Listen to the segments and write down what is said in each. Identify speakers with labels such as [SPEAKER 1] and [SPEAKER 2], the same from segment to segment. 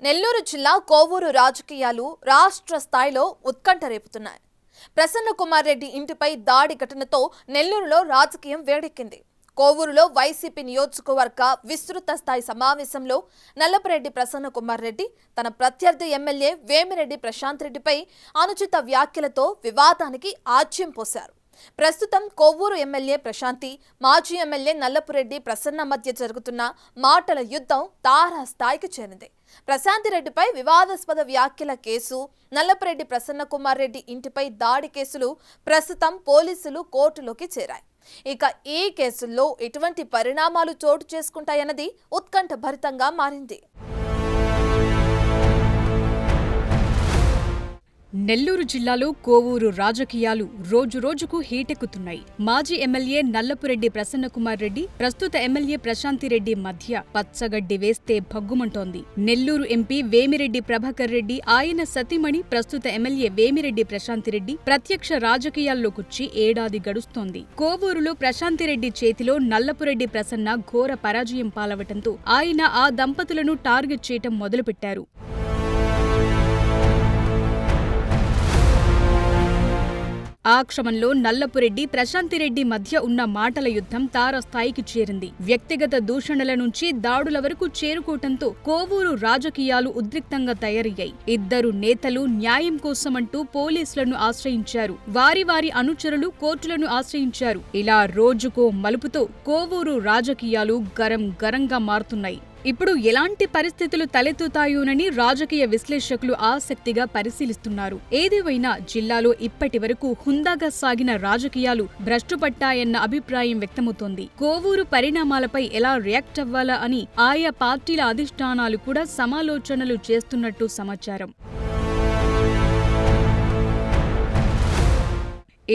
[SPEAKER 1] నెల్లూరు జిల్లా కోవూరు రాజకీయాలు రాష్ట్ర స్థాయిలో ఉత్కంఠ రేపుతున్నాయి. ప్రసన్న కుమార్ రెడ్డి ఇంటిపై దాడి ఘటనతో నెల్లూరులో రాజకీయం వేడెక్కింది. కోవూరులో వైసీపీ నియోజకవర్గ విస్తృత స్థాయి సమావేశంలో నల్లపురెడ్డి ప్రసన్న కుమార్ రెడ్డి తన ప్రత్యర్థి ఎమ్మెల్యే వేమిరెడ్డి ప్రశాంత్ రెడ్డిపై అనుచిత వ్యాఖ్యలతో వివాదానికి ఆజ్యం పోశారు. ప్రస్తుతం కోవూరు ఎమ్మెల్యే ప్రశాంతి, మాజీ ఎమ్మెల్యే నల్లపురెడ్డి ప్రసన్న మధ్య జరుగుతున్న మాటల యుద్ధం తారాస్థాయికి చేరింది. ప్రశాంతిరెడ్డిపై వివాదాస్పద వ్యాఖ్యల కేసు, నల్లపురెడ్డి ప్రసన్న కుమార్ రెడ్డి ఇంటిపై దాడి కేసులు ప్రస్తుతం పోలీసులు కోర్టులోకి చేరాయి. ఇక ఈ కేసుల్లో ఎటువంటి పరిణామాలు చోటు చేసుకుంటాయన్నది ఉత్కంఠభరితంగా మారింది.
[SPEAKER 2] నెల్లూరు జిల్లాలో కోవూరు రాజకీయాలు రోజురోజుకు హీటెక్కుతున్నాయి. మాజీ ఎమ్మెల్యే నల్లపురెడ్డి ప్రసన్నకుమార్ రెడ్డి, ప్రస్తుత ఎమ్మెల్యే ప్రశాంతిరెడ్డి మధ్య పచ్చగడ్డి వేస్తే భగ్గుమంటోంది. నెల్లూరు ఎంపీ వేమిరెడ్డి ప్రభాకర్ రెడ్డి, ఆయన సతీమణి ప్రస్తుత ఎమ్మెల్యే వేమిరెడ్డి ప్రశాంతిరెడ్డి ప్రత్యక్ష రాజకీయాల్లోకొచ్చి ఏడాది గడుస్తోంది. కోవూరులో ప్రశాంతిరెడ్డి చేతిలో నల్లపురెడ్డి ప్రసన్న ఘోర పరాజయం పాలవటంతో ఆయన ఆ దంపతులను టార్గెట్ చేయటం మొదలుపెట్టారు. ఆ క్రమంలో నల్లపురెడ్డి, ప్రశాంతిరెడ్డి మధ్య ఉన్న మాటల యుద్ధం తారస్థాయికి చేరింది. వ్యక్తిగత దూషణల నుంచి దాడుల వరకు చేరుకోవటంతో కోవూరు రాజకీయాలు ఉద్రిక్తంగా తయారయ్యాయి. ఇద్దరు నేతలు న్యాయం కోసమంటూ పోలీసులను ఆశ్రయించారు. వారి అనుచరులు కోర్టులను ఆశ్రయించారు. ఇలా రోజుకో మలుపుతో కోవూరు రాజకీయాలు గరంగా మారుతున్నాయి. ఇప్పుడు ఎలాంటి పరిస్థితులు తలెత్తుతాయోనని రాజకీయ విశ్లేషకులు ఆసక్తిగా పరిశీలిస్తున్నారు. ఏదేవైనా జిల్లాలో ఇప్పటి వరకు హుందాగా సాగిన రాజకీయాలు భ్రష్టుపట్టాయన్న అభిప్రాయం వ్యక్తమవుతోంది. కోవూరు పరిణామాలపై ఎలా రియాక్ట్ అవ్వాలా అని ఆయా పార్టీల అధిష్టానాలు కూడా సమాలోచనలు చేస్తున్నట్టు సమాచారం.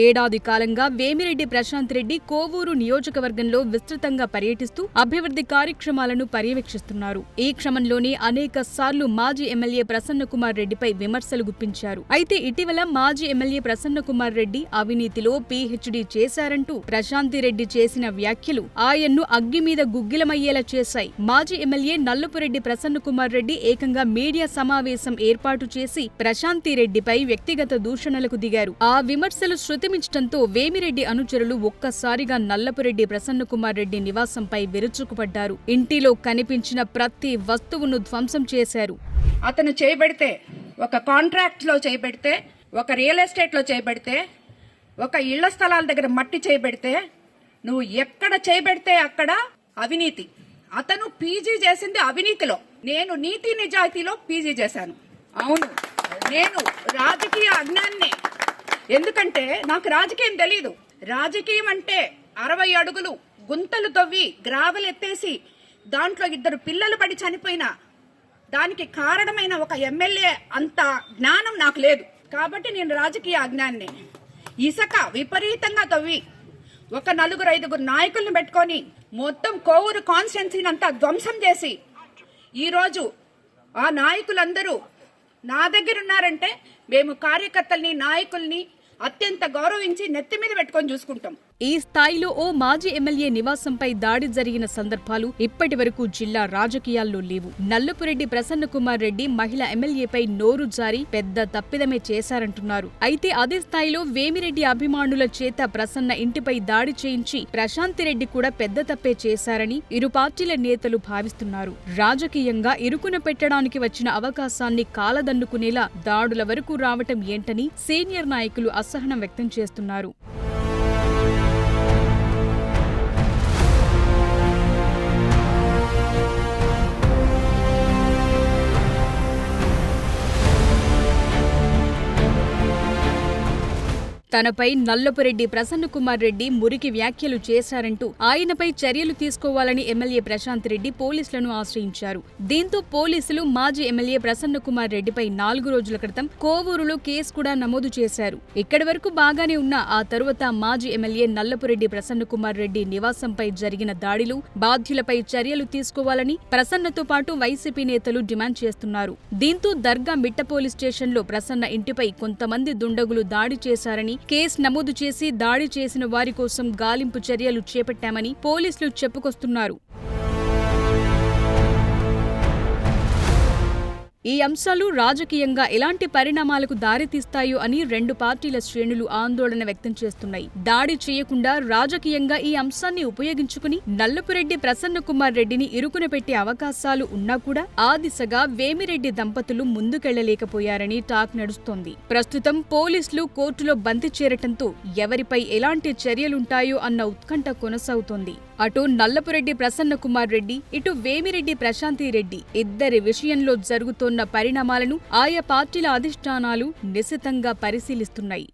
[SPEAKER 2] ఏడాది కాలంగా వేమిరెడ్డి ప్రశాంత్ రెడ్డి కోవూరు నియోజకవర్గంలో విస్తృతంగా పర్యటిస్తూ అభివృద్ధి కార్యక్రమాలను పర్యవేక్షిస్తున్నారు. ఈ క్రమంలోనే అనేక సార్లు మాజీ ఎమ్మెల్యే ప్రసన్న కుమార్ రెడ్డిపై విమర్శలు గుప్పించారు. అయితే ఇటీవల మాజీ ఎమ్మెల్యే ప్రసన్న కుమార్ రెడ్డి అవినీతిలో పీహెచ్డీ చేశారంటూ ప్రశాంతిరెడ్డి చేసిన వ్యాఖ్యలు ఆయన్ను అగ్గి మీద గుగ్గిలమయ్యేలా చేశాయి. మాజీ ఎమ్మెల్యే నల్లపురెడ్డి ప్రసన్న కుమార్ రెడ్డి ఏకంగా మీడియా సమావేశం ఏర్పాటు చేసి ప్రశాంతిరెడ్డిపై వ్యక్తిగత దూషణలకు దిగారు. ఆ విమర్శలు శృతిమించటంతో వేమిరెడ్డి అనుచరులు ఒక్కసారిగా నల్లపురెడ్డి ప్రసన్నకుమార్ రెడ్డి నివాసంపై విరుచుకుపడ్డారు. ఇంటిలో కనిపించిన ప్రతి వస్తువును ధ్వంసం చేశారు.
[SPEAKER 3] అతను చేయబడితే, ఒక కాంట్రాక్ట్ లో చేయబడితే, ఒక రియల్ ఎస్టేట్ లో చేయబడితే, ఒక ఇళ్ల స్థలాల దగ్గర మట్టి చేయబడితే, నువ్వు ఎక్కడ చేయబడితే అక్కడ అవినీతి. అతను పీజీ చేసింది అవినీతిలో, నేను నీతి నిజాయితీలో పీజీ చేశాను. అవును, నేను రాజకీయ అజ్ఞాన్ని. ఎందుకంటే నాకు రాజకీయం తెలీదు. రాజకీయం అంటే 60 అడుగులు గుంతలు తవ్వి గ్రావెల్ ఎత్తేసి దాంట్లో 2 పిల్లలు పడి చనిపోయిన దానికి కారణమైన ఒక ఎమ్మెల్యే అంత జ్ఞానం నాకు లేదు. కాబట్టి నేను రాజకీయ అజ్ఞాన్ని. ఇసుక విపరీతంగా తవ్వి ఒక 4-5 నాయకుల్ని పెట్టుకొని మొత్తం కోవూరు కాన్స్టిట్యున్సీని అంతా ధ్వంసం చేసి ఈరోజు ఆ నాయకులందరూ నా దగ్గర ఉన్నారంటే మేము కార్యకర్తల్ని, నాయకుల్ని అత్యంత గౌరవించి నెత్తి మీద పెట్టుకొని చూసుకుంటాం.
[SPEAKER 2] ఈ స్థాయిలో ఓ మాజీ ఎమ్మెల్యే నివాసంపై దాడి జరిగిన సందర్భాలు ఇప్పటి వరకు జిల్లా రాజకీయాల్లో లేవు. నల్లపురెడ్డి ప్రసన్న కుమార్ రెడ్డి మహిళ ఎమ్మెల్యేపై నోరు జారి పెద్ద తప్పిదమే చేశారంటున్నారు. అయితే అదే స్థాయిలో వేమిరెడ్డి అభిమానుల చేత ప్రసన్న ఇంటిపై దాడి చేయించి ప్రశాంతిరెడ్డి కూడా పెద్ద తప్పే చేశారని ఇరు పార్టీల నేతలు భావిస్తున్నారు. రాజకీయంగా ఇరుకున పెట్టడానికి వచ్చిన అవకాశాన్ని కాలదన్నుకునేలా దాడుల వరకు రావటం ఏంటని సీనియర్ నాయకులు అసహనం వ్యక్తం చేస్తున్నారు. తనపై నల్లపురెడ్డి ప్రసన్నకుమార్ రెడ్డి మురికి వ్యాఖ్యలు చేశారంటూ ఆయనపై చర్యలు తీసుకోవాలని ఎమ్మెల్యే ప్రశాంత్ రెడ్డి పోలీసులను ఆశ్రయించారు. దీంతో పోలీసులు మాజీ ఎమ్మెల్యే ప్రసన్నకుమార్ రెడ్డిపై 4 రోజుల క్రితం కోవూరులో కేసు కూడా నమోదు చేశారు. ఇక్కడి వరకు బాగానే ఉన్న ఆ తరువాత మాజీ ఎమ్మెల్యే నల్లపురెడ్డి ప్రసన్నకుమార్ రెడ్డి నివాసంపై జరిగిన దాడిలో బాధ్యులపై చర్యలు తీసుకోవాలని ప్రసన్నతో పాటు వైసీపీ నేతలు డిమాండ్ చేస్తున్నారు. దీంతో దర్గా మిట్ట పోలీస్ స్టేషన్లో ప్రసన్న ఇంటిపై కొంతమంది దుండగులు దాడి చేశారని, కేసు నమోదు చేసి దాడి చేసిన వారి కోసం గాలింపు చర్యలు చేపట్టామని పోలీసులు చెప్పుకొస్తున్నారు. ఈ అంశాలు రాజకీయంగా ఎలాంటి పరిణామాలకు దారితీస్తాయో అని రెండు పార్టీల శ్రేణులు ఆందోళన వ్యక్తం చేస్తున్నాయి. దాడి చేయకుండా రాజకీయంగా ఈ అంశాన్ని ఉపయోగించుకుని నల్లపురెడ్డి ప్రసన్నకుమార్ రెడ్డిని ఇరుకున పెట్టే అవకాశాలు ఉన్నా కూడా ఆ దిశగా వేమిరెడ్డి దంపతులు ముందుకెళ్లలేకపోయారని టాక్ నడుస్తోంది. ప్రస్తుతం పోలీసులు కోర్టులో బంతి చేరటంతో ఎవరిపై ఎలాంటి చర్యలుంటాయో అన్న ఉత్కంఠ కొనసాగుతోంది. అటు నల్లపురెడ్డి ప్రసన్నకుమార్ రెడ్డి, ఇటు వేమిరెడ్డి ప్రశాంతిరెడ్డి ఇద్దరి విషయంలో జరుగుతోన్న పరిణామాలను ఆయా పార్టీల అధిష్టానాలు నిశితంగా పరిశీలిస్తున్నాయి.